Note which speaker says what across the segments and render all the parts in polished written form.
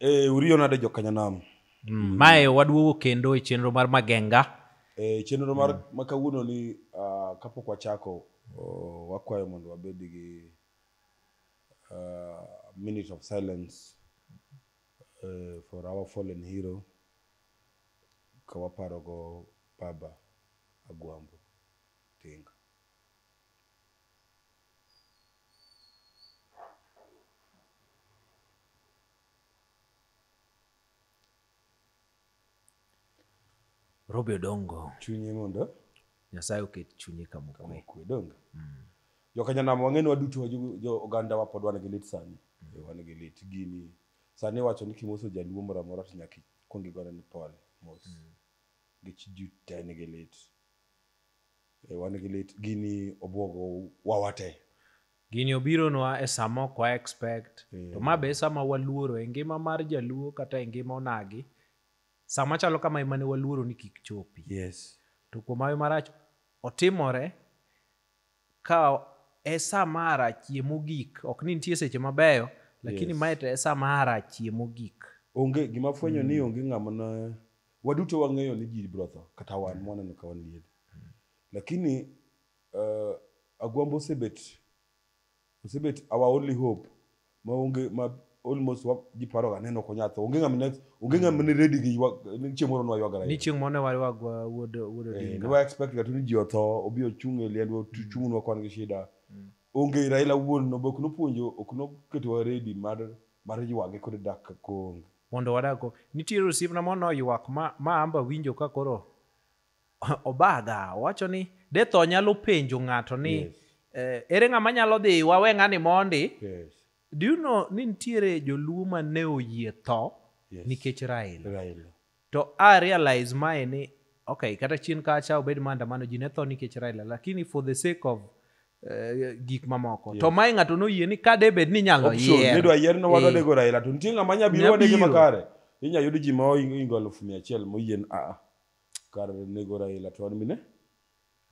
Speaker 1: Uriyo nade jokanyanam.
Speaker 2: Mae waduogo kendo e chenro mar Magenga.
Speaker 1: Chenro mar makawuono ni kapok wachako wakwayo mondo wabed gi minute of silence for our fallen hero ka waparo go Baba Agwambo Tinga.
Speaker 2: Robi Odongo.
Speaker 1: Chunye mondo
Speaker 2: Nyasaye oket chunye kama
Speaker 1: okwe donga. Jokanyanam wang'eni waduto jo oganda wa pod wan gi lit sani. Wan gi lit gini. Sani wacho ni kimoso jaluo moro amora to nyaka kongi gone ni pole mos. Gich ji te nigi lit. Wan gi lit gini obwogo wawate.
Speaker 2: Gini obironwa e sama ok wa expect. To ma be sama waluoro e ngima mar jaluo kata e ngima onagi. Sama chalo kama imane waluoro ni kik chopi.
Speaker 1: Yes.
Speaker 2: To kuom hayo marach otimore ka e sama arachie mogik. Ok ni nitie seche mabeyo. Lakini mae to e sama arachie mogik.
Speaker 1: Onge gima fwenyo ni onge ng'ama na waduto wang'eyo ni ji biro tho kata wan mwaneno ka wan liel. Lakini Agwambo osebet our only hope ma onge ma almost ji paro ga neno ko nyatho onge ng'ama ne ready gi ni chieng' moro nwa ywagara
Speaker 2: ni chieng' moro ne waywagwa wuod Odinga.
Speaker 1: Ne wa expect ga ni ji otho obi ochung' e liendwa chung'nwa kwan gi shida. Onge Raila wuon no bok no puonjo ok no keto ready mar ywage kod dak ko
Speaker 2: mondo wadako. Nitie osiepna mono ywak ma amba winjo ka koro obaga wacho ni de tho nyalo penjo ng'ato ni ere ng'ama nyalo dhi wawe ng'ani mondi. Do you know ni nitiere joluo ma ne oyie tho nikech Raila. To I realize mae ni okay kata chien kacha obed maandamano ji ne tho nikech Raila lakini for the sake of gik mamoko. To mae ng'ato noyie ni ka de bed ni nyalo yier.
Speaker 1: Ne dwa yier no wadode go Raila to nitie ng'ama nyabiro wadege makare. Inya yudo ji ma oingo 100,000 moyien kar nego Raila to mine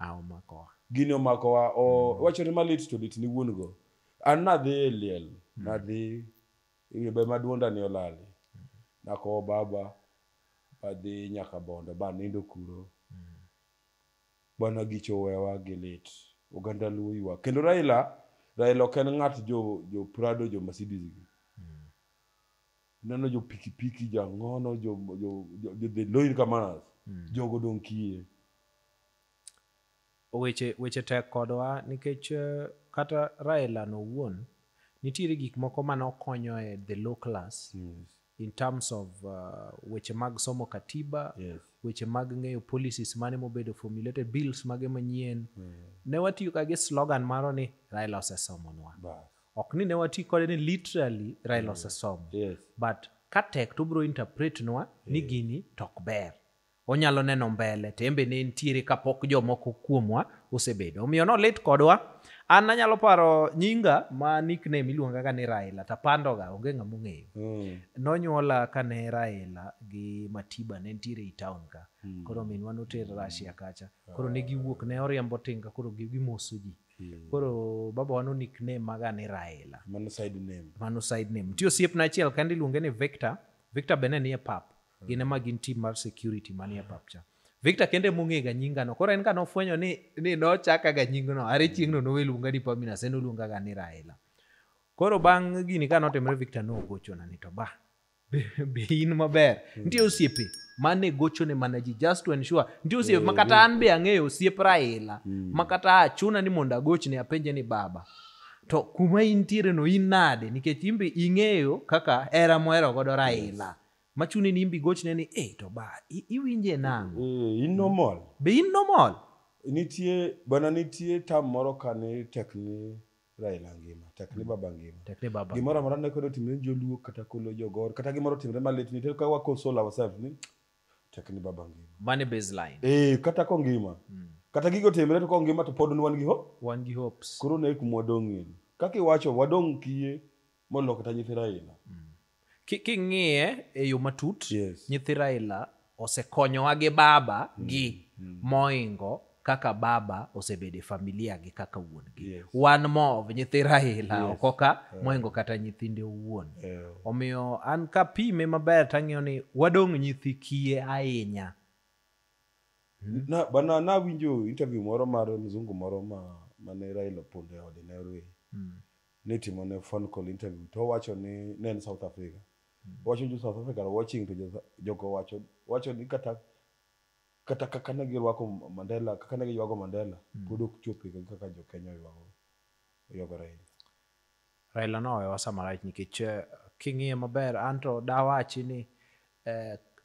Speaker 2: omakowa.
Speaker 1: Gini omakowa wacho ni malit to lit ni wuon go. An nadhi liel nadhi be maduonda ni olali. Nako baba adhi nyaka Bondo ba nindo kuro. Bana gicho wewa gi lit. Oganda luo ywa. Kendo Raila ok en ng'at jo Prado jo Mercedes. Neno jo pikipiki jo ng'ono jo loin kamanas. Jogo donkie.
Speaker 2: Weche tek kodwa nikech kata Raila no wuon nitiere gik moko mane okonyo e the low class in terms of weche mag somo katiba, weche mag ng'eyo policies mane mobedo formulated, bills mage manyien. Ne watiyo ka gi slogan maro ni Raila osesomonwa. Ok ni ne watiyo kode ni literally Raila osesomo. But ka tek to bro interpret nwa ni gini tok ber. Onyalo neno mbele tembe ne ntiere kapok jomoko kuomwa osebedo. Omiyo no lit kodwa. An anyalo paro nyinga ma nickname iluonga ga ni Raila tapando ga onge ng'ama ong'eyo. Nonyuola kane Raila gi Matiba ne ntiere i town ka. Koro minwa noter Russia kacha. Koro ne giwuok ne oriembo tinga koro gimoso ji. Koro baba wano nickname maga ni Raila. Mano side name. Tio siepna achiel kandi iluonge ni Victor. Victor bene ni e pap. Gine ma gin team mar security manie papcha. Victor kende mung'e ga nyinga no. Koro en ka nofwenyo ni no chaka ga nyinga no. Are chieng' no nowelunga ni Pamina se noluonga ga ni Raila. Koro bang' gini ka notimre Victor no gochona ni to ba. Be in maber. Nitie osiepe mane gochone mana ji just to ensure. Nitie osiepe makata an be ang'eyo osiep Raila. Makata achuna ni mondo agochne apenje ni baba. To kuma intiere no in nade nikech imbe ing'eyo kaka era mohero godo Raila. Machuni ni imbi gochne ni to ba iwinje nang'o.
Speaker 1: In normal.
Speaker 2: Be in normal.
Speaker 1: Nitie tam moro kane tekni Raila ngima, tekni baba ngima. Gimoro amora ne kodo timre joluo kata kolo jogor kata gimoro timre malit ni ka wa console ourselves ni tekni baba ngima.
Speaker 2: Mane baseline.
Speaker 1: Kata ko ngima. Kata gigo timre to ko ngima to pod wan gi
Speaker 2: hopes.
Speaker 1: Koro ne kuma wadong'ie. Kaka iwacho wadong' kie molo kata nyithi Raila.
Speaker 2: King'iye e yo matut nyithi Raila osekonyowa gi baba gi moingo kaka baba osebede familia gi kaka wuon gi.
Speaker 1: Yes.
Speaker 2: Wan mov nyithi Raila
Speaker 1: Yes.
Speaker 2: okoka moingo kata nyithinde wuon. Omiyo an ka pime maber tang'iyo ni wadong' nyithi kiye ahinya.
Speaker 1: Na winjo interview moro mar mzungu moro mane Raila Ponde Ordinary. Ne timo ne phone call interview to wacho ni ne en South Africa. Wacho jo South Africa watching to jogo wacho ni kata kaka ne girwako Mandela, kaka ne giywago Mandela, pod ok chopi kaka jo Kenya ywago Raila.
Speaker 2: Raila no wewa samarach nikech king'iye maber anto dawachi ni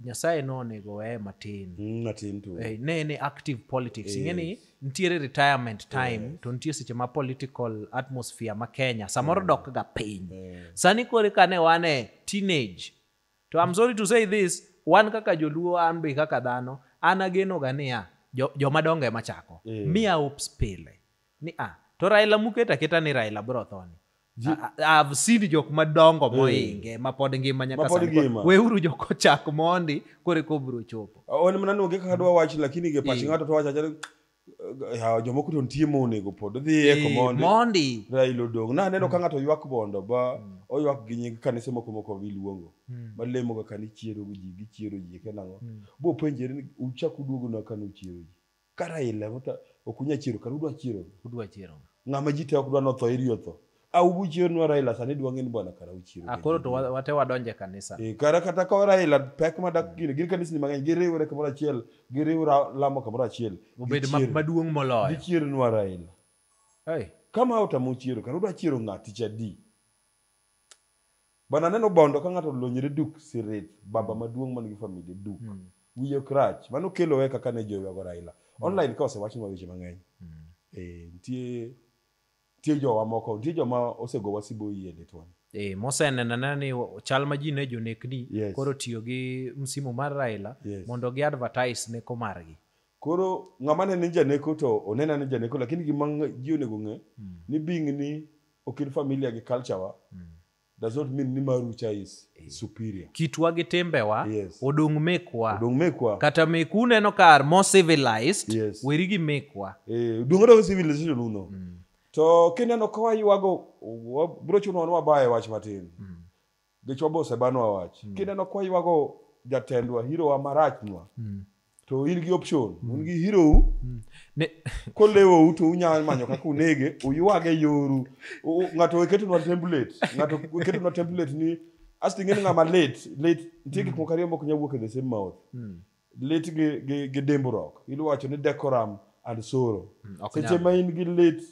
Speaker 2: Nyasaye no nego weye matin.
Speaker 1: Matin tu.
Speaker 2: Ne active politics. Ingeni ntiere retirement time to ntie seche ma political atmosphere ma Kenya samoro dok ga piny. Sani kore kane wane teenage. To I'm sorry to say this, wan kaka joluo an be kaka dhano, an ageno ga niya joma donge machako. Mia ups pile. Ni to Raila muketa keta ni Raila bro thoni. I've seen jok madongo moinge mapod ngima nyaka sani. Weuru jok ochak mondi kore kobro chopo.
Speaker 1: Oni manano ge kaka dwa wach lakini ge pachi ngato to wacha ya jomoko to ntie monego pod dhi e
Speaker 2: mondi
Speaker 1: Raila dong na neno ka ngato ywak bondo ba oywak gi nying kanise moko viluongo malemo ga kani chiero gi chiero ji kenango bo penjere ni uchaku duogo na kanu chiero ji ka Raila mota okunya chiero kanu dwa chiero ngama ji te ok dwa no tho iriyo tho au bu chiero no Raila sani dwa ngeni bwana kara uchiero
Speaker 2: akoro to wate wadonje kanisa
Speaker 1: kara kata ka Raila pek madak gin kanisa ni mang'eny giriwre kamoro achiel giriwra lamo kamoro achiel
Speaker 2: obed maduong' moloyo
Speaker 1: chiero no Raila kama utamu chiero kanu dwa chiero ng'ati chadi bana neno bondo ka ng'ato lonyre duk sirit baba maduong' man gi familia duk wiyo krach mano kelo weka kane joyo Raila online ka osewach ni weche mang'eny tie jowa moko tie joma osego wasibo yiende tuan
Speaker 2: mosenena ni chal ma ji ne jonekni koro tiyo gi msimu mar Raila mondo gi advertise neko margi
Speaker 1: koro ng'ama ne janeko to onena ni janeko lakini gima ji onego ng'e ni bing ni okil familia gi culture wa does not mean ni marucha is superior.
Speaker 2: Kitwa gi tembewa odong' mekwa kata meku neno kar more civilized weri gi mekwa
Speaker 1: odong' civilization uno to kineno ka waywago bro chuno ni wabaye wach matin gichwa bo sebano wach kineno ka waywago jatendwa hero wa marachnwa to in gi option un gi hero ko lewo to unya manyo kaka unege uywage yoru ngato weketu no template ni astingeni ngama late ntiki ko kariyo mok nyawuok the same mouth late ge demburok iluwacho ni decorum and sorrow seche ma in gi late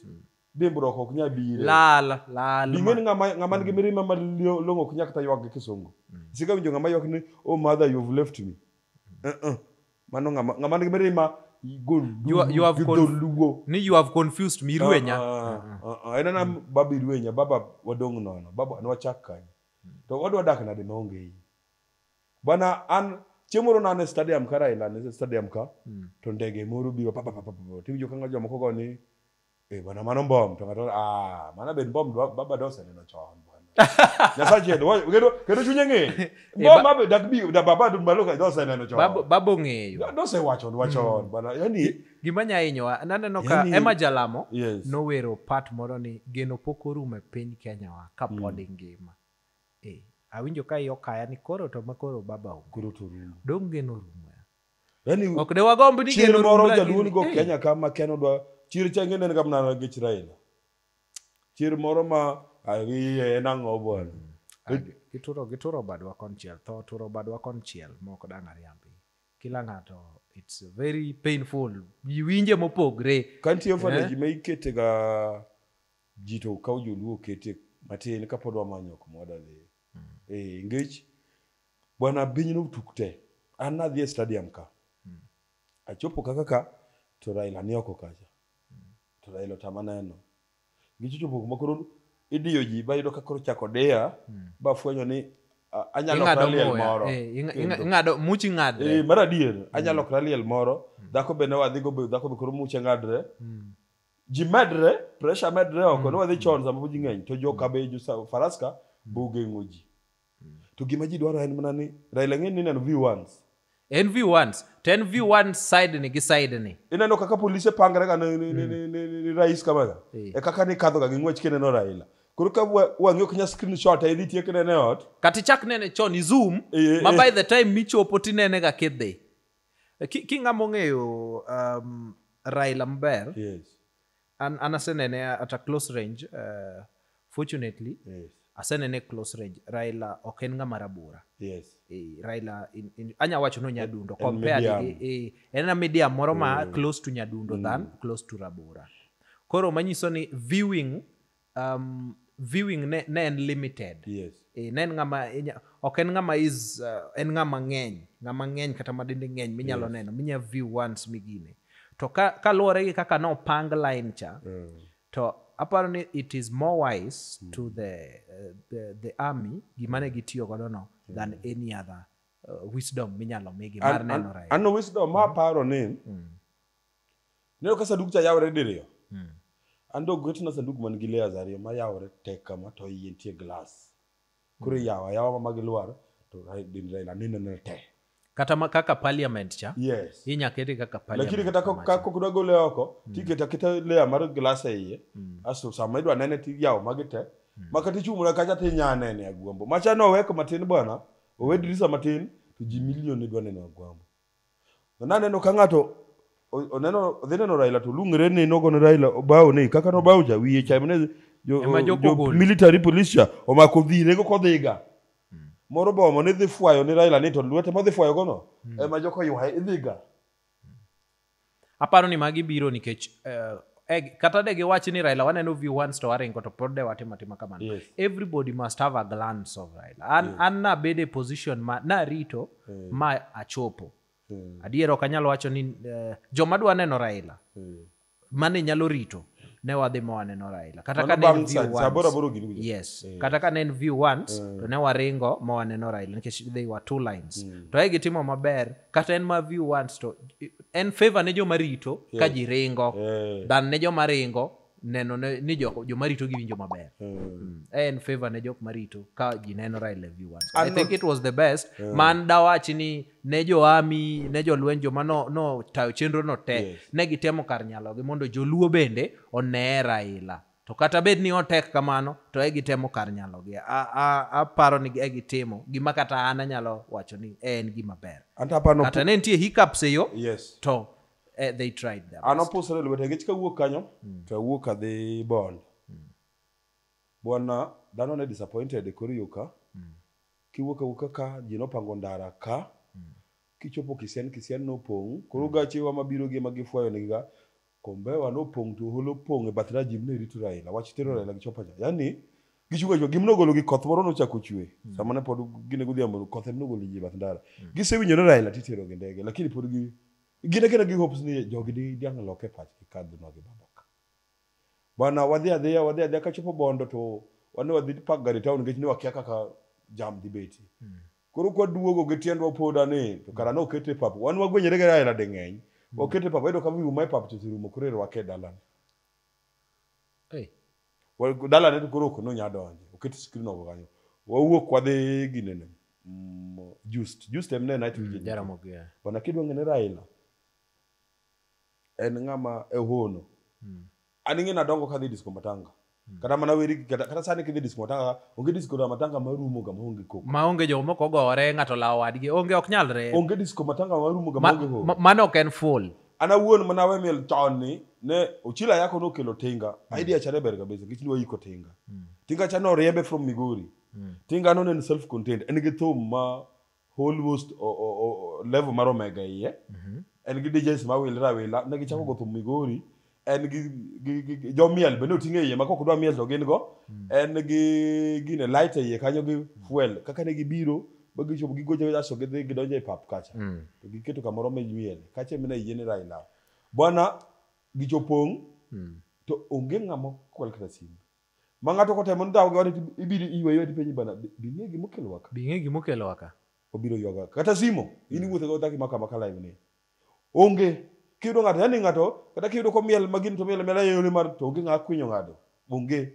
Speaker 1: demburok ok nya bire
Speaker 2: lal
Speaker 1: bingen ngama ngi mirima malongo ok nya kata ywag gi kisungu siga winjo ngama ywak ni oh mother you've left me mano ngama ngi mirima
Speaker 2: you have confused me Irwenya
Speaker 1: enana baba Irwenya baba wadong' nono baba nwachak kany to wadwa dak nade maonge bana an chiemoro nane stadium ka Raila ne stadium ka to ndege moro biro tiwijo ka ng'ajo moko go ni bana mano mbom to ngato mana ben mbom baba dose ne no chon Nyasaye kedo chunye ng'e baba dak bi da baba dum baloka dose ne no chon
Speaker 2: babo ng'eyo
Speaker 1: dose wachon bana yani
Speaker 2: gimanya inyowa naneno ka Emma Jalamo nowero part moro ni geno pok orumo e piny Kenya wa ka pod ngima awinjo ka iyo kaya ni koro to makoro baba
Speaker 1: koro to rumo
Speaker 2: dong geno rumo
Speaker 1: yani
Speaker 2: ok de wagomb ni geno rumo
Speaker 1: moro jaluoni go Kenya kama Keno dwa chir chenge ne kamna gi Raila chir moro ma awiye nango bwana
Speaker 2: gituro badwa konchiel to turo badwa konchiel moko dang' ariambi kila ng'ato it's very painful winje mopogre
Speaker 1: kantie fane gima ikete ga jito ka joluo kete matin ka pod wamanyo komoda le ngech bwana binyno tukte ana dhi stadium ka achopo kaka to Raila ni oko kacha to Raila tamaneno gichopo makoro idiyo ji bayudo ka koro chako deya ba fwenyo ni anyalo kraliel moro
Speaker 2: ngado muchi ng'adre
Speaker 1: maradier anyalo kraliel moro dhako bende wadhi go dhako be koro muche ng'adre ji medre pressure medre oko no wadhi chon sama ji ng'eny to joka be ju faraska buge ngoji to gima ji dwaro en mana ni Raila ng'eny ni neno view once
Speaker 2: En V1s. To en V1 side ni gi side ni.
Speaker 1: Ineno kaka polise pangre ga ni rais kamaga. E kaka ni kadho ga gi ng'wech kineno Raila. Koro ka wang'yo kanya screenshot ai nitie kinene ot.
Speaker 2: Kati chak nene chon i zoom. Ma by the time michopo tinene ga kidhi. Ki ng'amo ng'eyo Raila maber.
Speaker 1: Yes.
Speaker 2: An asenene at a close range. Fortunately.
Speaker 1: Yes.
Speaker 2: Asenene close range. Raila ok en ng'ama rabora.
Speaker 1: Yes.
Speaker 2: Raila anya wacho no nyadundo compared en a medium moro ma close to nyadundo than close to rabora. Koro manyiso ni viewing ne en limited.
Speaker 1: Yes.
Speaker 2: Ne en ng'ama ok en ng'ama en ng'ama ng'eny kata madinde ng'eny minyalo neno minya view once migine. To ka luore gi kaka no pang line cha to apparently it is more wise to the army gimane gitiyo godo no than any other wisdom minyalo migi mar neno Raila.
Speaker 1: Ano wisdom ma paro ni neno ka saduk cha yawre diriyo. Ando gotna saduk man gi layers ariyo ma yawre tek kama to yie tie glass. Kuro yawa ma gilwar to Raila neno te.
Speaker 2: Kata kaka parliament cha.
Speaker 1: Yes.
Speaker 2: Inya kete kaka parliament.
Speaker 1: Lakini kata ka kudwa gole oko tiketa kita layer mar glass iye. Aso sama idwa nene ti yaw magite. Makati chumura kacha ti nyane ne agwambo. Macha no weko matin bwana. Owe dirisa matin to ji million idwa nene agwambo. Na neno ka ngato oneno dhineno Raila to lungre ne nogo ne Raila obawo ne kaka no bawo ja wiye chamne jo military police cha omako dhire go kodhiga. Moro bomo ne dhi fwayo ni Raila ni to lwete ma dhi fwayo gono ema joko ywa idhiga.
Speaker 2: Aparo ni magi biro nikech kata de giwachi ni Raila waneno view once to waringo to pod de watima kamano.
Speaker 1: Yes.
Speaker 2: Everybody must have a glance of Raila. An na bede position ma na rito ma achopo. Adiero kanyalo wacho ni joma dwa neno Raila. Mane nyalo rito ne wadhi mo waneno Raila. Kata ka ne view once. Yes. Kata ka ne view once to ne waringo mo waneno Raila nikech they were two lines. To ai gitimo maber kata en ma view once to en favor ne joma rito ka ji ringo dan ne joma ringo neno ni joma rito giwinjo maber. En favor ne jok marito ka ji neno Raila view once. I think it was the best. Man dawachi ni ne jo army ne jo lwenjo joma no tayo chenro no te ne gitemo kar nyalo gi mondo joluo bende one Raila. To kata bed ni otek kamano to e gitemo kar nyalo gi. Aparo ni e gitimo gima kata ana nyalo wacho ni en gima ber. Kata ne nitie hiccups e yo.
Speaker 1: Yes.
Speaker 2: To they tried that.
Speaker 1: Ano pusore lwete gich ka wuok kanyo to wuok adhi Bond. Bwana dhano ne disappointed kori yuka. Kiwuok ka ji nopango ndara ka. Kichopo kisian no pong. Koro gache wa mabiro gi magifwayo niga. Kombewa no pong to holo pong e batra jim ne rito Raila. Wach tero Raila gichopa ja. Yani gichuga jo gimno golo gi koth moro no chako chwe. Sama ne pod gine godhiambo koth no golo ji bath ndara. Gisewinjo ne Raila titero gi ndege lakini pod gi gine kena gi hopes ni jogi di diang loke pach kadho no gi babaka. Bwana wadhi adhiya ka chopo Bondo to wadhi pak gari town ngech ni wakia kaka jam debate. Koro kwa duogo gi tiendwa poda ni to kara no kete pap wan wagwenyere ga Raila deng'eny. Okete pap edo ka wi umai pap to rumo kurero wake dalan. Dalan to koro no nyadonje. Okete screen no ganyo. Wawuok wadhi ginene. Just emne night wije.
Speaker 2: Jaramogi.
Speaker 1: Bwana kidwa ngene Raila. En ng'ama hono. Aninge na dongo kadhi disco matanga. Kata mana weri kata sani kidhi disco matanga, onge disco matanga marumo ga maonge koko.
Speaker 2: Maonge jomo ko gore ng'ato lawo wadgi, onge ok nyalre.
Speaker 1: Onge disco matanga marumo ga maonge ho.
Speaker 2: Mano ok en full.
Speaker 1: Ana wuon mana we mil tonni ne uchila yako no kelo tinga. Idea chane ber kabisa kichni wayiko tinga. Tinga chano riembe from Migori. Tinga no ne self contained. En gi thum ma almost level maro mega iye. En gi DJs ma wila ne gi chako go thum Migori. En gi jo miel bende oting'e iye makoko dwa miel to gin go. En gi gine light iye kanyo gi fuel kaka ne gibiro bagi chopo gigoje aso gidhi gidonje e pap kacha. To giketo kamoro me miel kache mena iye ni Raila. Bwana gichopong to onge ng'amo kwal kata simu. Ma ng'ato kotemo ndawo gawade ibiro iweyo di penyi bana bing'e gimokelo waka. Obiro yoga kata simo ini wuothe go dhaki maka live ni. Onge kido ng'ato yani ng'ato kata kido ko miel magin to miel mela yole mar to onge ng'a kwinyo ng'ado. Onge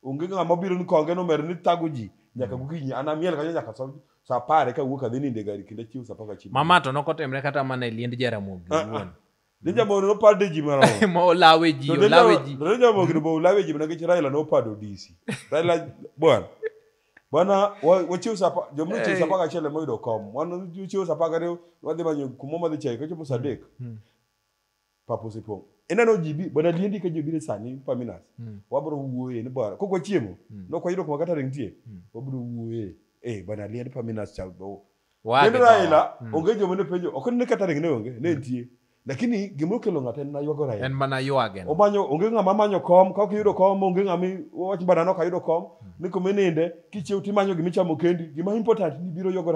Speaker 1: ng'ama biro ni konge no mer ni tago ji nyaka gokinyi an amiel kanyo nyaka sa 10 ka wuok adhi ninde gari kinde chiwo sa 10 chieng'.
Speaker 2: Mama to nokotemre kata mana e liend Jaramogi wuon.
Speaker 1: Ninja mo no pade ji mara.
Speaker 2: Mo lawe ji.
Speaker 1: Ninja mo gino lawe ji manake Raila no pado DC. Raila bwana wachiwo sa jomu chiwo sa 10 chele moyudo kom. Wan chiwo sa 10 wadhi manyo kumo madhi chai kacho sa 3. Papo sipo. Ineno jibi bwana liendi ka jobire sani paminas. Wabro wuoye ni bwana. Koko chiemo. No kwa yudo kuma kata ringtie. Wabro wuoye. Bwana liendi paminas chabo. Kendo Raila onge jomo ne penjo. Okone kata ringne onge. Ne ntie. Lakini gimo kelo ng'ato en na yuago Raila.
Speaker 2: En mana yuagen.
Speaker 1: Omanyo onge ng'ama manyo kom, ka kiyudo kom onge ng'ami wach bana no ka yudo kom, ni kumeninde kichiew timanyo gimichamo kendi, gima important ni biro yuago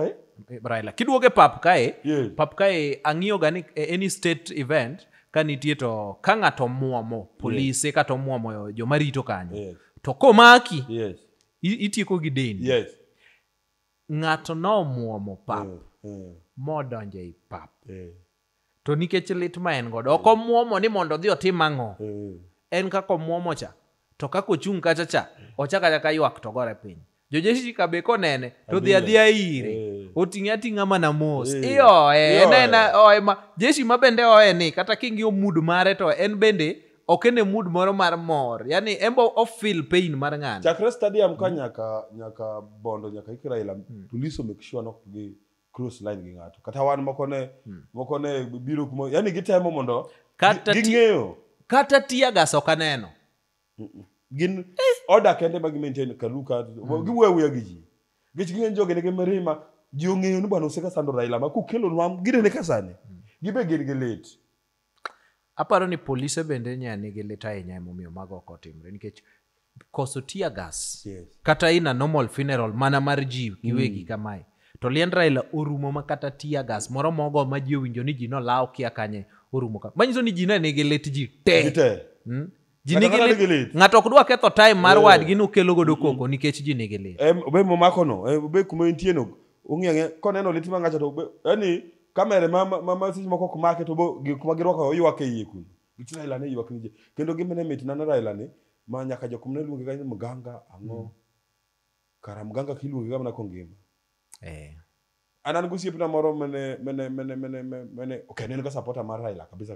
Speaker 2: Raila. Kiduoge pap kae,
Speaker 1: yes.
Speaker 2: Pap kae ang'iyo ga ni any state event ka nitie to ka ng'ato muomo polise yes. Kata muomo joma rito kanyo.
Speaker 1: Yes.
Speaker 2: To komaki.
Speaker 1: Yes.
Speaker 2: Itieko gi deni.
Speaker 1: Yes.
Speaker 2: Ng'ato no muomo pap. Modonje I pap. To nikech lit ma en godo ok omuomo ni mondo dhi otim ang'o. En kako omuomo cha to kako ochung' kacha cha ochaka ka ywak to gore piny. Jojeshi ka be konene to dhi adhiya ire oting'e ating'a mana mos ma jeshi ma bende ni kata king'iyo mood mare to en bende ok ene mood moro mar mor, yani embo of feel pain mar ng'ano.
Speaker 1: Chakre stadium ka nyaka bondo nyaka Raila police make sure no gi cross line gi ng'ato kata wan moko ne biro kuma yani gitemo mondo ging'eyo
Speaker 2: kata tia gas ok aneno
Speaker 1: gin order kende mag maintain kaluka giwewe gi ji ging'en joge ne gemerima ji ong'eyo ni bwana oseka sando Raila ma kukelo nwam gidene kasane gibe gin gi lit.
Speaker 2: Aparo ni polise bende nyane gi lit ahinya emomiyo mago ok otimre nikech koso tia gas
Speaker 1: yes.
Speaker 2: Kata ina normal funeral mana mar ji giwegi kamae to liend Raila orumo makata tia gas moro mogo ma ji owinjo ni ji no law kia kanye orumo ka manyiso ni ji ne nigi lit ji te ji nigi lit ng'ato ok dwa ketho time mar wadgi no kelo godo koko nikech ji nigi lit
Speaker 1: obe momako no obe kuma intie no ung'e koneno lit ma ng'ato to yani kamera mama sisi moko kumake to bo kuma girwako ywak e yie kun gitina Raila ne ywak ni kendo gimene mitina na Raila ne ma nyaka jokumne luonge ga mganga ang'o kara mganga kiluonge ga mana kongima anan gusiepna moro mene okay nene ga supporter mar Raila kabisa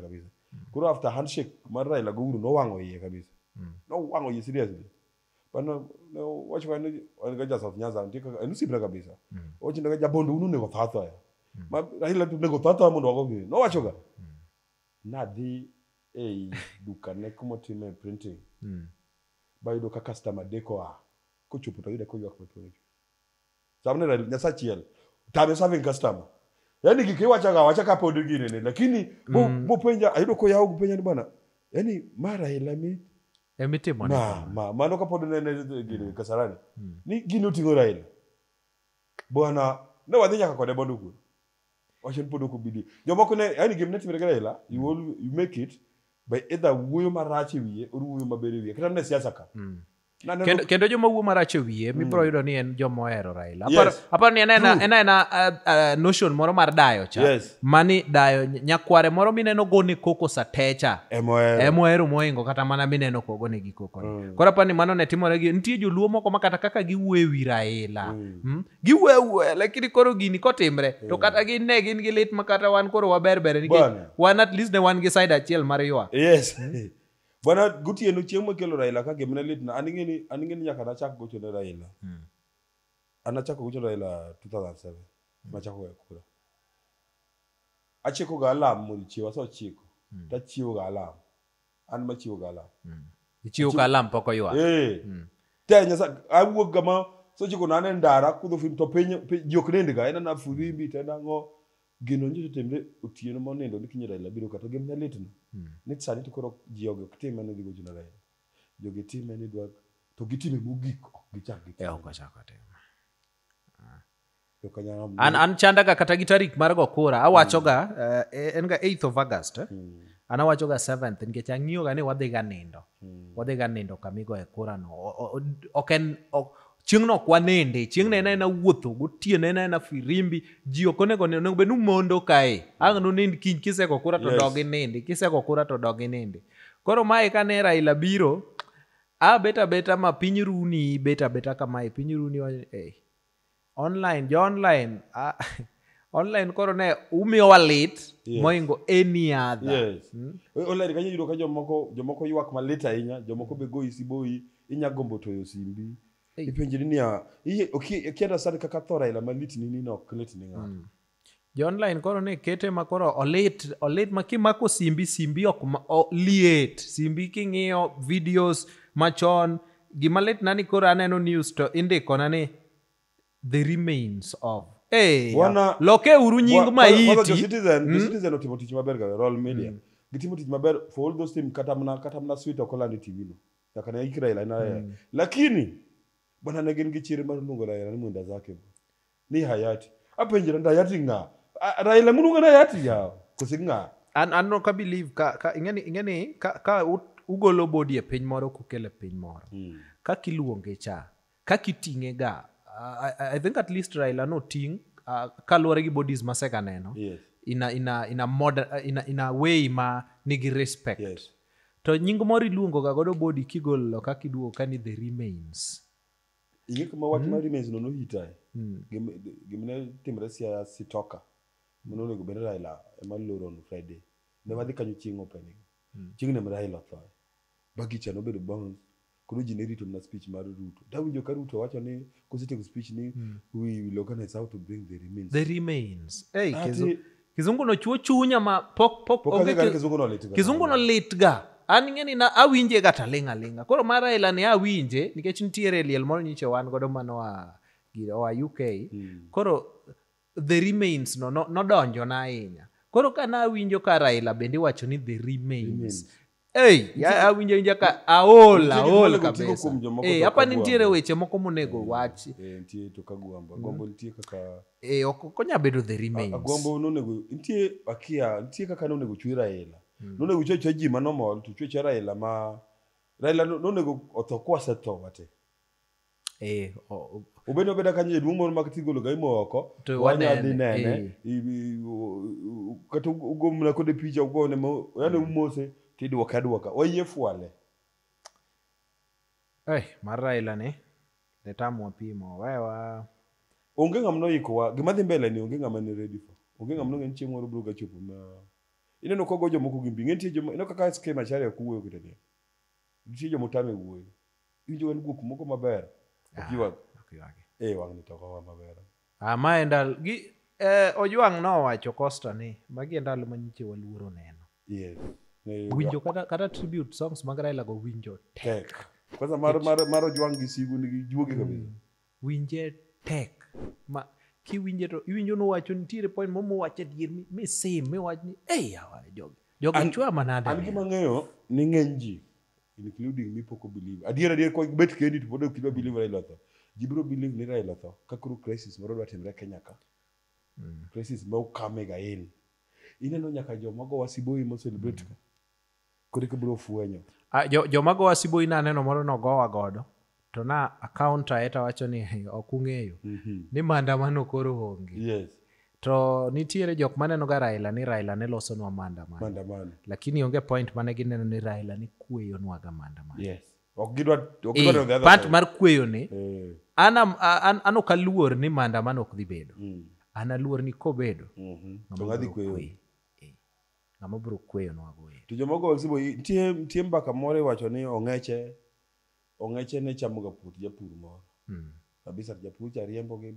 Speaker 1: kuro after handshake mar Raila go uru no wango iye kabisa no wango iye seriously bano no watch when ga just of Nyanza ndika enusipna kabisa ochinda ga jabondo unu nego thatho ya ma Raila tu nego thatho mondo wago gi no wacho ga na dhi duka ne kuma time printing bayudo ka customer deko kochopo to yude ko ywak matone sabne Raila nyasachiel tabe serving customer yani wacha ka pod gine ne lakini bo penja ayudo ko yawo penja ni bana yani mara Raila mi
Speaker 2: emitimo
Speaker 1: mano ka pod ne gine Kasarani ni gine utingo Raila bwana ne wadhi nyaka kode bondo ku wachen podo ko bidi jomoko ne yani gimne timre Raila you make it by either wuyo marachi wiye or wuyo mabere wiye kata ne siasa ka
Speaker 2: kendo joma wuo marach wiye mibro yudo ni en joma ohero Raila aparo ni en notion moro mar dayo cha mani dayo nyakware moro mineno gone koko satecha emohero moingo kata mana mineno ko gone gi koko koro aparo ni mano ne timore gi nitie joluo moko makata kaka giwuoyo wi Raila giwuoyo lakini koro gini kotimre to kata gin ne gin gi lit makata wan koro waberbere nikech wan at least ne wan gi side achiel mar ywa
Speaker 1: bwana gutieno chiemo kelo Raila ka gemna lit na aningeni nyaka na chak gocho ne Raila anachako gocho Raila 2007 machako ya kura achiko ga alam mo chiwa so chiko ta chiwo ga alam an ma chiwo ga alam
Speaker 2: chiwo ga alam poko ywa
Speaker 1: te nyasa awuok gama so chiko nane ndara kudho film to penyo jok nendiga ena na furimbi tena ngo gino nje tembe otieno mo nendo nikinyi Raila biro kata gemna lit no ni sani to koro jioge kitime ne digo jina Raila joge time ni dwa to gitime mugik gichak
Speaker 2: ok chako tema an chandaga kata gi tarik mar go kura awacho ga en ga 8th of August ana wacho ga 7th nikech ang'iyo ga ni wadhi ga nindo kamigo e kura no oken chieng' no kwa nende chieng' nena ena wuotho gotiene ena firimbi ji okonego ne be numondo kae ang' no nind kiny kisego kura to dogi nende kisego kura to dogi nende koro mae ka ne Raila biro beta ma piny runi beta kamae piny runi online online koro ne umiyowa lit moingo any other.
Speaker 1: Yes. Online kanyo yudo ka jomoko ywak malit ahinya, jomoko be goyi siboi, inya gombo toyo simbi. Ipenjiri niya, kienda sani kaka tho Raila malit ni ok lit ni ng'ato.
Speaker 2: Jo online koro ne kete ma koro olit ma kimako simbi ok liet. Simbi king'iyo videos machon, gima lit nani koro aneno news to indiko na ni the remains of. Loke uru nying maiti.
Speaker 1: The Citizen otimo tich maber ga Royal Media. Gitimo tich maber for all those things kata mna sweet okolandi TV no. Nyaka na ikira ila na. Lakini bwana ne gin gi chiri mar lungo Raila ni mwenda zake. Ni hayati. Apenjira nda hayati nga. Raila mununga na hayati yao. Kusinga.
Speaker 2: An no ka believe ka ingeni ka ugolo body e piny moro kukele piny moro. Ka kiluonge cha, ka kitinge ga. I think at least Raila no ting kaluwore gi bodies maseka neno.
Speaker 1: Yes.
Speaker 2: In a way ma nigi respect.
Speaker 1: Yes.
Speaker 2: To nying moro iluongo ga godo body kigolo ka kiduo ka ni the remains.
Speaker 1: Inge kama watu ma remains no hitai. Gimne timre sia sitoka. Mono nego ben Raila ema loro on Friday. Ne wadhi kanyo chieng' opening. Chieng' ne Raila tho. Bagicha no bedo bounce. Kuno generate na speech mar Ruto. Dawinjo ka Ruto wacho ni kusite speech ni we will organize how to bring the remains.
Speaker 2: The remains. Kizungu no chuo chunya ma pok Kizungu no lit ga. An ngeni na awinje ga talinga. Koro mar Raila ne awinje nikech nitiere liel moro nyiche wan godo mano wa UK. Koro the remains no donjo na ahinya. Koro kana awinjo ka Raila bende wacho ni the remains. Awinjo ka aol kabisa. Hapa nitiere weche moko monego wachi.
Speaker 1: Nitie to kagwamba. Gombo nitie kaka
Speaker 2: okonya bedo the remains.
Speaker 1: Gombo no nego nitie nitie kaka no nego chwe Raila. No nego chwe ji manomol to chwe Raila ma Raila no nego otho kwase tho wate. Ubeno beda kanje duong' moro mag tigolo ga imoko wanya dhi nene kata ugomna kode picha ugone yani umose tidwoka oyie fwale
Speaker 2: mar Raila ne tamwa pimo wewa
Speaker 1: onge ng'amno ikowa gima dhi mbele ni onge ng'ama ni ready for onge ng'amno ng'en chieng' moro bro ga chopo ma ineno kogo jomoko gimbi ng'entie jomo ino kaka schema chare kuwuoyo kitene nitie jomotame wuoyo injo en guok moko maber okiwa wang' ni toko wa maber.
Speaker 2: Ma endal gi Ojwang' no wacho Costa ni magi endalo manyiche waluoro neno.
Speaker 1: Yes.
Speaker 2: Winjo kata tribute songs mag Raila go winjo tek.
Speaker 1: Kwanza mar Ojwang' gi Sigu ni juogi kabisa.
Speaker 2: Winje tek. Ma kiwinje to iwinjo no wacho nitiere point momo wacho dier mi sim mi wach ni yawa jogi chwa manade.
Speaker 1: An gima ng'eyo ni ng'eny ji including me poko believe. Adier ko bet kendi to bodo kidwa believe Raila tho. Jibro believe ni Raila tho kakuru crisis moro dwatimre Kenya ka. Crisis ma ukamega in. Ineno nyaka jomago wasiboi mo celebrate ka. Kore bro fwenyo.
Speaker 2: Jomago wasiboi na neno moro no gowa godo. To na account aeta wacho ni okung'eyo. Ni maandamano koro onge.
Speaker 1: Yes.
Speaker 2: To nitiere jok maneno ga Raila ni Raila ne loso nwa maandamano. Lakini onge point mane gineno ni Raila ni kueyo nwa ga maandamano.
Speaker 1: Yes. Okgidwa
Speaker 2: part mar kueyo ni ano kaluor ni maandamano ok dhi bedo. Ana luor ni kobedo.
Speaker 1: To ngadhi kueyo.
Speaker 2: Ng'ama bro kueyo nwa go.
Speaker 1: To jomogo wasibo tie mbaka more wacho ni ong'eche ne chamoga puth japur moro. Kabisa japur cha riembo gi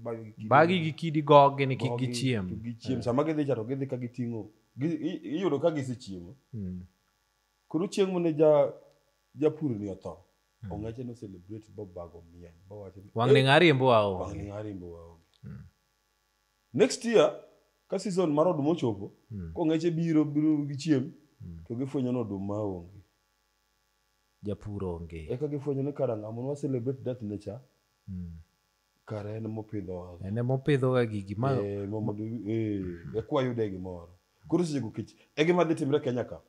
Speaker 2: bagi gi kidi goge ni kik gichiem.
Speaker 1: Gichiem sama gidhi chato gidhi ka giting'o. Iyudo ka gisechiemo. Kuru chieng' mane japur ni otho. Ong'eche no celebrate bago mien.
Speaker 2: Wang' ni ng'ariembo wao.
Speaker 1: Wang' ni ng'ariembo wao. Next year ka season mar oduma ochopo ko ng'eche biro gichiem to gifwenyo no oduma onge.
Speaker 2: Japur onge.
Speaker 1: Eka gifwenyo ni karanga mon wa celebrate death nature. Kare en mopidho.
Speaker 2: En mopidho ga gigi ma
Speaker 1: kwa yude gimoro. Koro sije gukich. E gima dhi timre Kenya ka.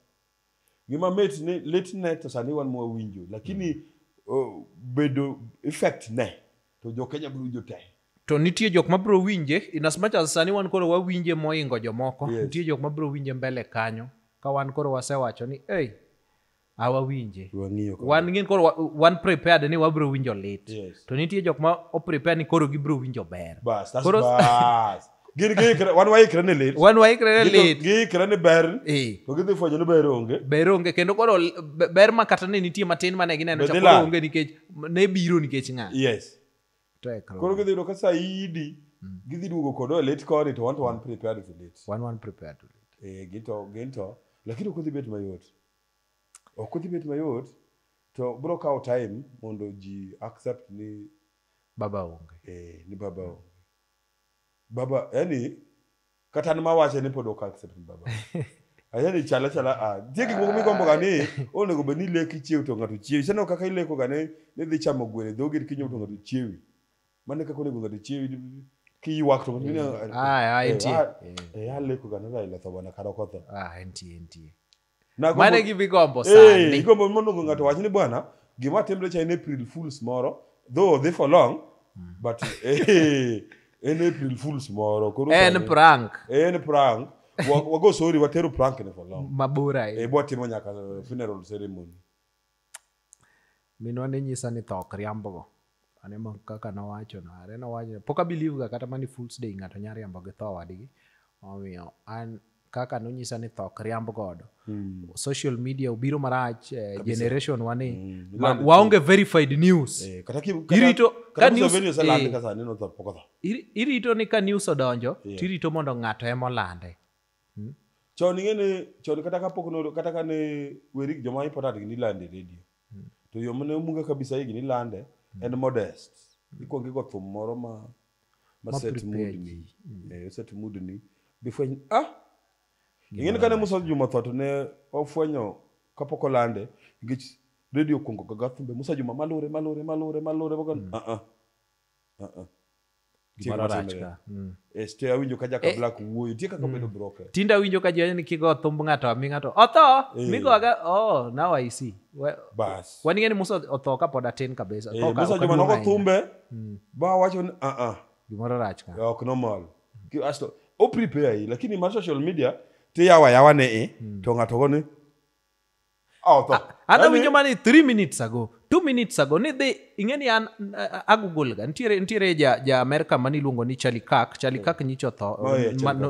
Speaker 1: Gima met ni late net sani wan mo winjo lakini bedo effect ne to jo Kenya biro jo te.
Speaker 2: To nitie jok mabro winje in as much as sani wan koro wawinje moingo jomoko. Nitie jok mabro winje mbele kanyo ka wan koro wasewacho ni awawinje
Speaker 1: wang'iyo
Speaker 2: wan ngin koro wan prepared ni wabro winjo lit
Speaker 1: Yes.
Speaker 2: to nitie jok ma o prepare ni koro gibro winjo ber
Speaker 1: bas that's
Speaker 2: Koro-
Speaker 1: bas gin wan waikre ne lit
Speaker 2: wan waikre lit
Speaker 1: giikre ne ber to gidhi fwenyo ni ber onge
Speaker 2: ber onge kendo koro ber ma kata ne nitie matin mane gineno
Speaker 1: Be
Speaker 2: cha
Speaker 1: dhi
Speaker 2: koro
Speaker 1: lal.
Speaker 2: onge nikech ne biro nikech ng'a
Speaker 1: yes
Speaker 2: tek
Speaker 1: koro gidhi yudo ka saidi gidhi duogo kodo e lit koni to wan prepared for lit
Speaker 2: wan prepared to lit
Speaker 1: ginto lakini ok odhi bet mayot to bro kawo time mondo ji accept ni
Speaker 2: baba onge
Speaker 1: ni baba yani kata an mawache ni pod ok accept ni baba yani chala tie gik moko migombo ga ni onego bed ni leki chiew to ng'ato chiewi seneno kaka ileko ga ni dhi chamo gwene dhogi kinyo to ng'ato chiewi mane kaka onego ng'ato chiewi kiywak to aleko ga ni Raila tho bwana kata okotho
Speaker 2: entie mane gigombo sani
Speaker 1: igombo mondo ng'ato wach ni bwana gima timre cha en April Fools moro though they for long but en April Fools moro koro
Speaker 2: en prank
Speaker 1: wago sorry watero prank ne for long
Speaker 2: mabura
Speaker 1: bwa timo nyaka funeral ceremony
Speaker 2: minwa ne nyisa ni thok riambogo anema kaka nowacho pok abilieve ga kata mani Fools Day ng'ato nya riambo gi tho wadgi omiyo an kaka nonyisa ni thok riamb godo social media ubiro marach generation wani waonge verified news irito ka news irito ni ka news odonjo tirito mondo ng'ato emo lande
Speaker 1: chon ing'ene chon kata kapok no kata kane weri joma important ni lande radio to yo mane munga kabisa higi ni lande en modest ikwongi go thum moro ma set mood ni before ing'ene kane Musa Juma thot ne ofwenyo kapok olande ngich radio kongo gaga thumbe Musa Juma malure bagon este awinjo ka jaka black wuoyo tie kaka bedo broker
Speaker 2: tinda winjo ka jioni ni kigo thumb ng'ato ami ng'ato otho migoga now I see
Speaker 1: bas
Speaker 2: wani ng'eni Musa otho ka pod atin kabisa
Speaker 1: Musa Juma noko thumbe ba wacho ni
Speaker 2: gimoro rach ka
Speaker 1: ok normal asto o prepare lakini mar social media ti yawa ne to ng'ato go ni
Speaker 2: ana winjo mani 3 minutes ago 2 minutes ago ni dhi ing'eni an agoogle ga nitiere ja America mani luongo ni Charlie Kirk nyicho tho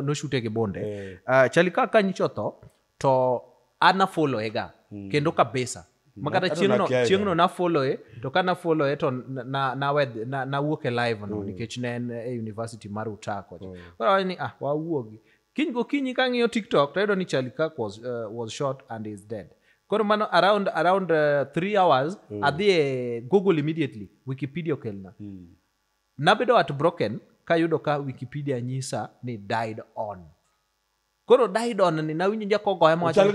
Speaker 2: no shute gi bonde Charlie Kirk ka nyicho tho to ana follow ega kendo kabisa makata chieng'no na follow to kana follow to na wuok e live no nikech ne en e university mar Utako koro ni wawuogi kinyi ka ng'iyo TikTok to ayudo ni Charlie Kirk was shot and is dead koro mano around 3 hours adhi e Google immediately Wikipedia okelna nabedo at broken kayudo ka Wikipedia nyisa ni died on koro died on ni nawinjo jakogoye mowacho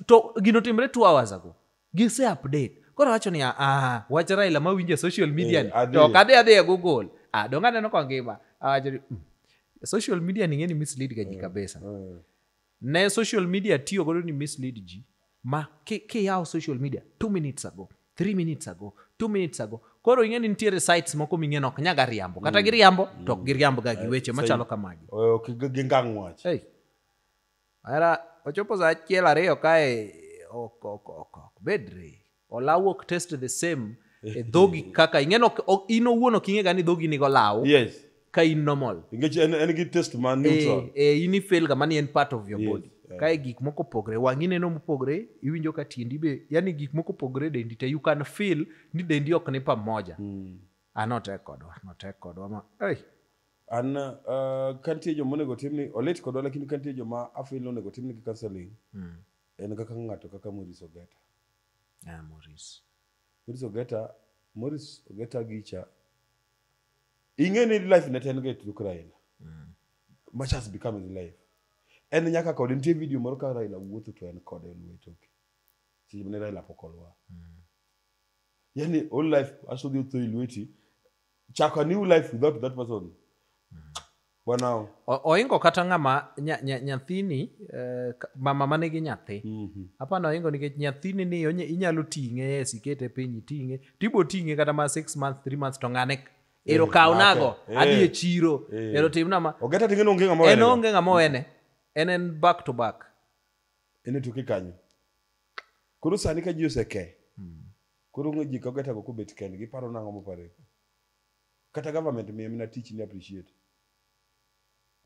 Speaker 2: to gino timre 2 hours ago gise update koro wacho ni wach Raila mawinjo social media to kadhi e Google donga neno kwa ngima awacho social media ning'eni mislead ga ji kabisa ne social media tiyo godo ni mislead ji ma yawo social media 2 minutes ago 3 minutes ago 2 minutes ago koro ing'eni nitiere sites moko ming'eno ok nyaga riambo kata giriambo to ok giriambo ga gi weche machalo kamagi
Speaker 1: gi ngang' wach
Speaker 2: era ochopo sa 1-2 kae ok bedre olawuok test the same dhogi kaka ing'eno in owuon ok ing'e ga ni dhogi nigo law
Speaker 1: yes
Speaker 2: ka in normal
Speaker 1: ingech en gi test man neutral
Speaker 2: in fail ga mani en part of your body kae gik moko pogre wang'i neno mopogre iwinjo ka tiendi be yani gik moko pogre dendi te you can feel ni dendi ok ni pamoja notek kodwa ma
Speaker 1: an kantie joma onego timni olit kodwa lakini kantie joma afil onego timni gi counseling en kaka ng'ato kaka Morris Ogeta gicha ing'eni life net en get look Raila much has become his life en nyaka kod nitie video moro ka Raila wuotho to en kod lwetoke chimne Raila pokolwa yani all life asodhi to lweti chaka new life without that person bwana
Speaker 2: oingo kata ng'ama nyathini mama manigi nyathi hapana oingo nikech nyathini ni inyalo ting'e sikete piny ting'e tibo ting'e kata ma 6 months 3 months to ng'ane ero kaw nago adhi e chiro ero timna ma
Speaker 1: Ogeta ting'e onge ng'ama wene
Speaker 2: onge ng'ama wene en back to back
Speaker 1: ene tuki kanyo koro sani ka ji oseke koro ng'o ji kageta go kubet kendgi paro nang'o mopare kata government miye mina tich ni appreciate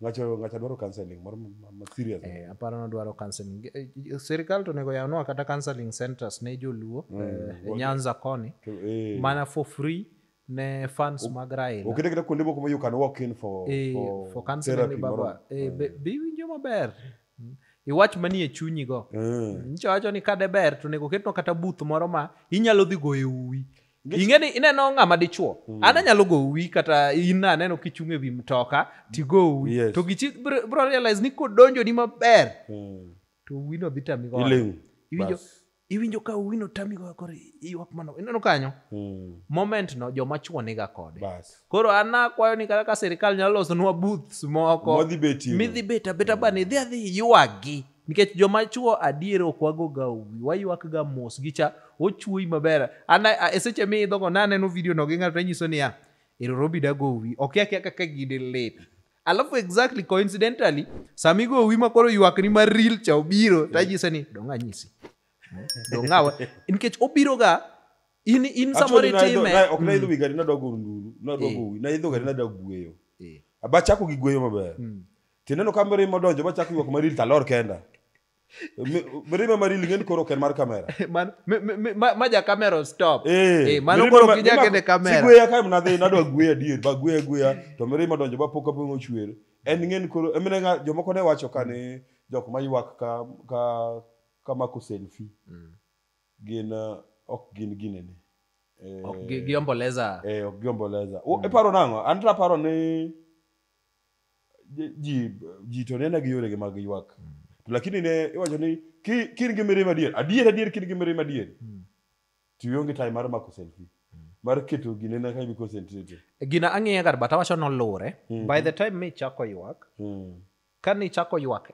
Speaker 1: ngacha dwaro counseling moro ma serious
Speaker 2: aparo no dwaro counseling sirikal to nego yawnwa kata counseling centers ne joluo Nyanza koni mana for free ne fans mag Raila
Speaker 1: okete kata kuonde moko ma you can walk in for
Speaker 2: counseling baba bi winjo maber iwach manie chunyi go nchawacho ni kade ber to nego ketno kata booth moro ma inyalo dhi goyo uwi ingeni ineno ng'ama dichuo ana nyalo go uwi kata ina neno kichunge wi mtoka ti go uwi to gichi bro realize ni kodonjo ni maber to uwi no dhi tami go iwinjo ka uwi no tami go kore iwak mano ineno kanyo moment no joma chuo niga kode koro ana kwayo ni kaka sirikal nyalo loso nwa booths moko midhi beta bani dhi yuagi nikech joma chuo adier ok wago ga uwi wayuak ga mos gicha ochuoi maber ana eseche mi idhogo naneno video no gi ng'ato nyiso niya Nairobi da go uwi ok yake kaka gide late alafu exactly coincidentally sami go uwi makoro yuak ni mar real cha obiro tajise ni donga nyisi dongawa nikech obiro ga in samore time
Speaker 1: ok na idho gari na dogo nduru na dogo uwi na idho gari na dogo gweyo abachako gi gweyo maber tineno kamera modonjo bachako yuak mar real talor kenda Mirima marili ngeni koro ken mar kamera.
Speaker 2: Maja kamera stop. Mano koro kija kende kamera.
Speaker 1: Sigweya kai mnadhi nadwa gweya dier, ba gweya to mirima donjo ba poka bongo chwer. En ngeni koro emene nga jomoko ne wacho kane jok mayuak ka mako selfie. Gin ok gin ginene.
Speaker 2: Ok giomboleza.
Speaker 1: Ok giomboleza. E paro nango, antra paro ni ji to nena gi yore ge mag yuak. Lakini ne iwacho ni kin gi mirima adier kin gi mirima adier tiyongi time mar mako selfie mar keto gine na kai concentrate
Speaker 2: gina ang'iya gar bata wacho no lure by the time me chako yuak kan ni chako yuak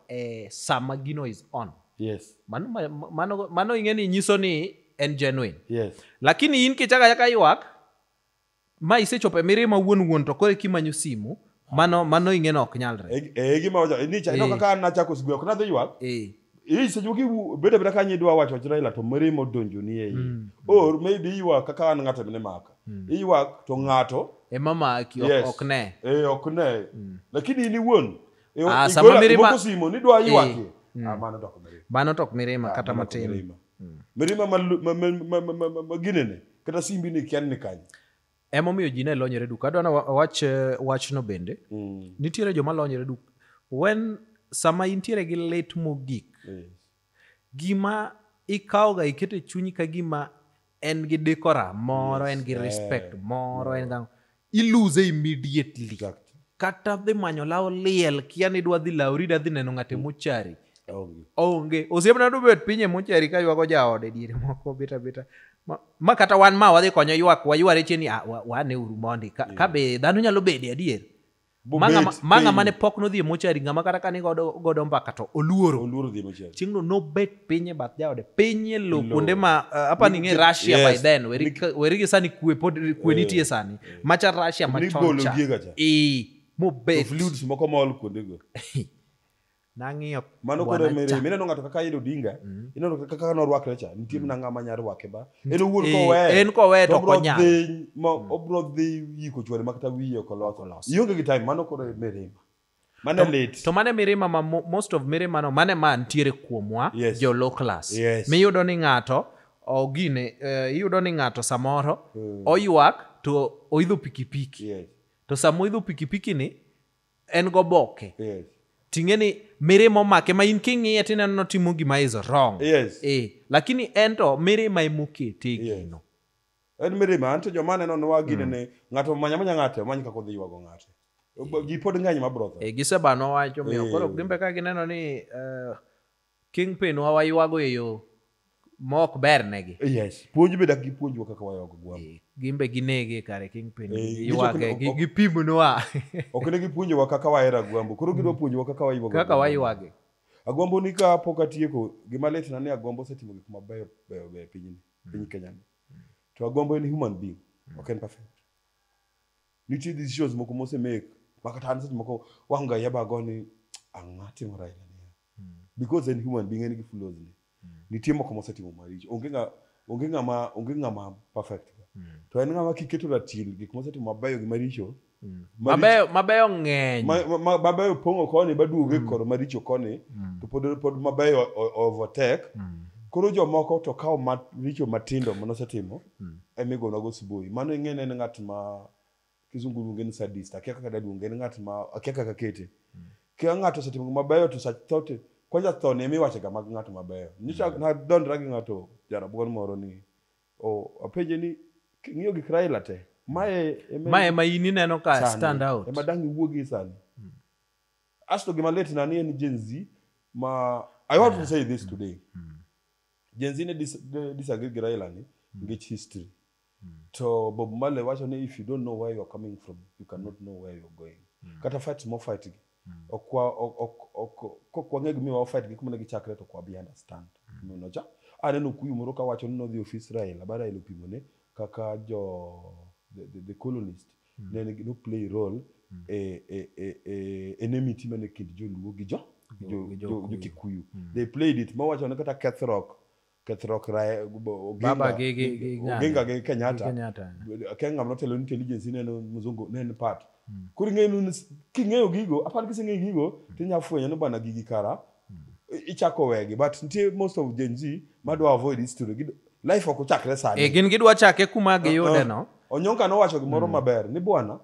Speaker 2: sama gino is on
Speaker 1: yes
Speaker 2: mano ingeni nyiso ni en genuine
Speaker 1: yes
Speaker 2: lakini in kichaka yaka yuak ma isechope mirima wuon to kore kimanyo simu mano ingeno ok nyalre
Speaker 1: gima wacho ni cha ino kaka na chako sigwe ok na dhi yuak sejuki beda kanyi dwa wacho Raila to mirimo donjo ni ei or maybe yuak kaka an ng'ato mine maka yuak to ng'ato
Speaker 2: mama ki ok ne
Speaker 1: ok ne lakini ni wuon
Speaker 2: sama mirima
Speaker 1: simo ni dwa yuak
Speaker 2: mano tok mirima kata matin
Speaker 1: mirima maginene kata simbi ni kian ni kanyi
Speaker 2: emomiyo ji ne lonyore duk adwana wach no bende nitiere joma lonyore duk when sama intiere gi late mogik gima ikawoga ikete chunyi ka gima en gi dekora moro en gi respect moro en gang ilose immediately kata dhi manyo law liel kia ni dwa dhi lawri da dhi neno ng'ate mochari onge osiepna dobet pinye mochari ka ywago jaode diere moko beta ma kata wan ma wadhi konyo ywak wayware cheni wane uru mondi ka be dhano nyalo bede adier manga mane pok no dhi mochari ngama kata kani godo mbaka to oluoro
Speaker 1: dhi mochari
Speaker 2: chingno no bet pinye bath jaode pinye lo kuonde ma apa ni nge Russia by then weri gi sani kwe nitie sani macha Russia machoncha mo bet
Speaker 1: fluids moko mol kuonde go
Speaker 2: nang'iyo
Speaker 1: mano kore mere mine no ng'ato kaka Raila Odinga ino kaka no rwakre cha nitie na ng'ama nyar rwake ba en wuon
Speaker 2: ko we to konya
Speaker 1: obro dhi yiko chwore makata wiye kolos ionge gi time mano kore mere mane late
Speaker 2: to mane mirima most of mirima no mane man tiere kuomwa jo low class miyudo ni ng'ato ogine iyudo ni ng'ato samoro oyuak to oidho pikipiki to samoidho pikipiki ni en go boke tingeni mirima make ma in king'iye tineno notimo gima is wrong lakini ento mirima imokete gino
Speaker 1: en mirima anto joma neno no wagine ne ng'ato manya ng'ate manya kako dhi yuago ng'ate gi pod ng'any mabrotho
Speaker 2: gisebano wacho miyo koro gimbe ka gineno ni Kingpin wa wayuago yo mok ber negi
Speaker 1: puonj be dak gi puonjwa kaka wayogo gwam
Speaker 2: gimbe ginege kare Kingpin yuage gipimo noa
Speaker 1: ok ne gipuonjowa kaka wahera gwambo koro gidwa puonjowa kaka
Speaker 2: wayuage
Speaker 1: agwambo ni ka pok atieko gima lit na ni agwambo setimo gik mabeyo piny Kenya to agwambo en human being ok en perfect nitie decisions moko mose make makata an seche moko wanga yaba goni ang'ati Raila because en human being en gi flaws ni nitie moko mosetimo maricho onge ng'ama perfect to en ng'ama kiketo ratil gik mosetimo mabeyo gi maricho
Speaker 2: mabeyo ng'eny
Speaker 1: mabeyo pong'o koni baduoge kor maricho koni to pod mabeyo overtake koro jomoko to kawo maricho matindo manosetimo emigonago siboi mano ing'e en ng'at ma kizungu luonge ni sadist akia kaka daluonge en ng'at ma akia kaka kete kia ng'ato osetimo mabeyo to sachote kwanza thone emiwachoga mag ng'ato mabeyo nadondra gi ng'ato jarabuon moro ni apenje ni ng'iyo gik Raila te
Speaker 2: mae ma in ineno ka stand out
Speaker 1: ema dang' iwuogi sani asto gima lit na ni en Gen Z ma I want to say this today Gen Z ne disagree gi Raila ni ngech history to Bob Marley wacho ni if you don't know where you are coming from you cannot know where you are going kata fight more fight kwa ng'e gimi wa fight gi kuma ne gichakre to kwa bi understand no cha aneno kuyu moro ka wacho ni no dhi office Raila bara ilo pimone kaka the colonist ne no play role enmity mane kind joluo gi jo Kikuyu they played it mawacho ne kata Kethrock
Speaker 2: baba
Speaker 1: Oginga gi Kenyatta kenga mnotelo intelligence neno mzungu neno part kuri ng'enu king'eyo gigo apar kiseng'eyo gigo tinya fwenyo ni bana gigi kara ichako wegi but nitie most of Gen Z madwa avoid history life ok ochakre sani
Speaker 2: gin gidwa chake kuma giyude no
Speaker 1: Onyonka nowacho gimoro maber ni bwana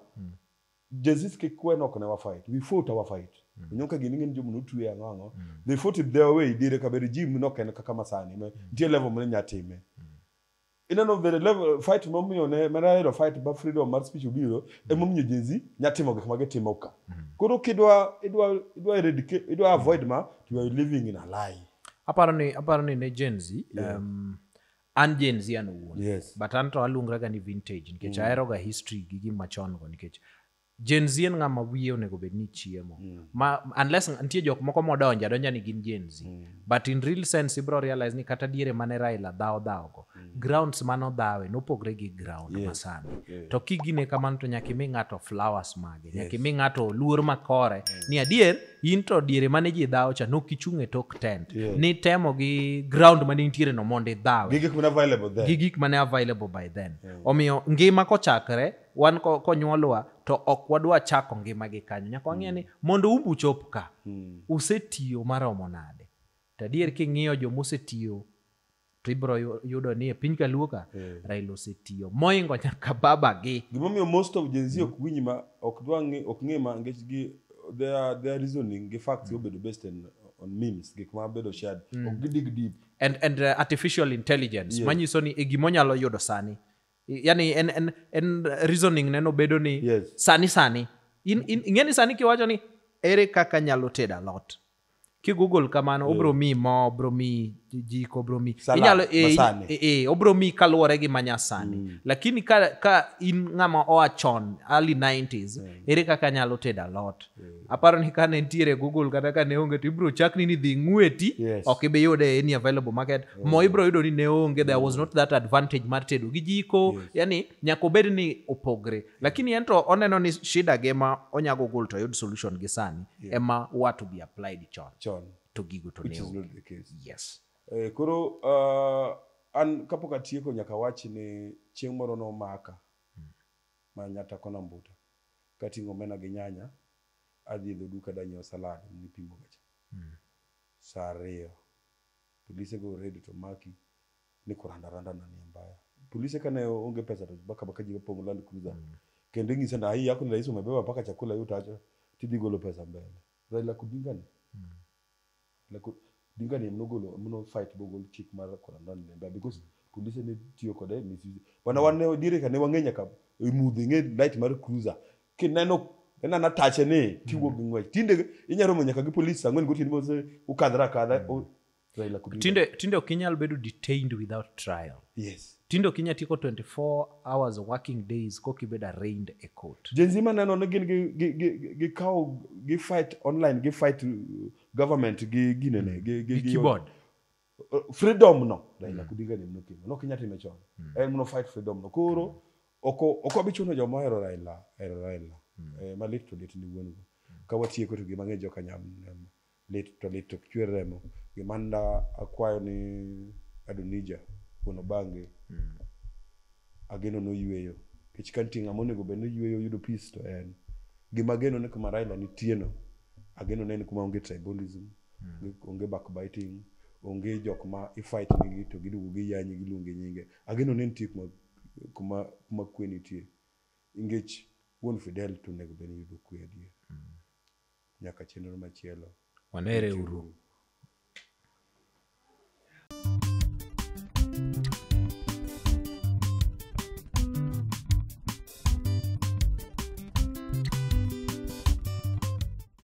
Speaker 1: Gen Z kikweno ok ne wa fight we fought our fight Onyonka gini ng'en jomo notwe ang'o they fought it their way dire ka ber jim no ken kaka masani nitie level mane nyatime ineno the level fight momiyo ne manayero fight ba freedom mar speech obiro emomiyo Gen Z nyatimo gik magitimo ka koro idwa eradicate idwa avoid ma you are living in a lie
Speaker 2: aparo ni ne Gen Z an Gen Z an wuon
Speaker 1: yes.
Speaker 2: but an to aluongra ga ni vintage nikech ahero ga history gi gima chon go nikech Gen Z en ng'ama wiye onego bed ni chiemo unless nitie jok moko modonja ni gin Gen Z but in real sense ibro realize ni kata diere mane Raila dhawo go grounds mano dhawe nopogre gi ground masani to kigine kamano to nyaka imi ng'ato flowers mage nyaka imi ng'ato luor makore ni adier in to diere mane ji dhawo cha nokichung'e tok tent ni temo gi ground mane nitiere no mondo idhawe gigik mane available by then omiyo ngima kochakre wan konyuolwa to ok wadwa chako ngima gi kanyo nyaka wang'e ni mondo umbu chop ka usetiyo maromo nade tadier king'iyo jo mosetiyo to ibro yudo ni e piny kaluo ka Raila osetiyo moingo nyaka baba gi
Speaker 1: gimomiyo most of Gen Z ok winj ma ok ng'e ma ngech gi their reasoning gi facts obedo based on memes gik ma bedo shared ok gidig deep
Speaker 2: and artificial intelligence manyiso ni e gimonyalo yudo sani yani en reasoning neno bedo ni sani ing'eni sani kiwacho ni ere kaka nyalo tedo alot ki Google kamano obro mi mo obro mi jiko obro mi inyalo obro mi kaluwore gi manyasani lakini ka in ng'ama oa chon early 90s ere kaka nyalo tedo alot aparo ni kane ntiere Google kata ka ne onge to ibro chakni ni dhi ng'weti ok ibe yude any available market mo ibro yudo ni ne onge there was not that advantage mar tedo gi jiko yani nyaka obed ni opogre lakini ento oneno ni shida ge ma onyago Google to yud solution gi sani ema what to be applied chon to gigo to
Speaker 1: which is not the case
Speaker 2: yes
Speaker 1: koro an kapok atieko nyaka wach ni chieng' moro no maka ma nyata kona mbuta kating'o mena gi nyanya adhi e duka danyo salad ni pimo gacha saa 2 polise go ready to maki ni kuranda na ni mbaya polise kane onge pesa to baka jiwe pongo Land Cruiser kende ngisa na hii yako ni rais umebeba paka chakula yote acha tidhi golo pesa mbele Raila kudingani dingani mnogolo fight bogol chik mar kuranda ni mbaya because polise ne tiyo kode misuse bana wane dire kane wang'enya ka imudhi nge light mar cruiser kineno na tache ne tiwo gingwe tinde inyaro mo nyaka gi police ang'wen gotieni mose ukadhra Raila kudingani
Speaker 2: tinde okinyal bedo detained without trial tinde okinya tiko 24 hours working days kokibeda arraigned a court
Speaker 1: Gen Z maneno ne gin gi kaw gi fight online gi fight government gi ginene gi
Speaker 2: keyboard
Speaker 1: freedom no Raila kudingani no kinya time chon no fight freedom no koro oko bichuno jo mohero Raila malit to lit ni wuon ka watieko to gima ng'e joka nyam lit to chwer remo gimanda akwayo ni Adonija Wuon Bange ageno noyueyo kech kantie ng'ama onego bed ni yueyo yudo peace to en gima ageno ni kuma Raila nitie no ageno ne ni kuma onge tribalism onge backbiting onge jok ma ifight nigi to giduogo giyanyi giluonge nyinge ageno ne nitie kuma kwe nitie ingech wuon Fidel to onego bed ni yudo kwe adier nyaka chenro machielo
Speaker 2: wanere uru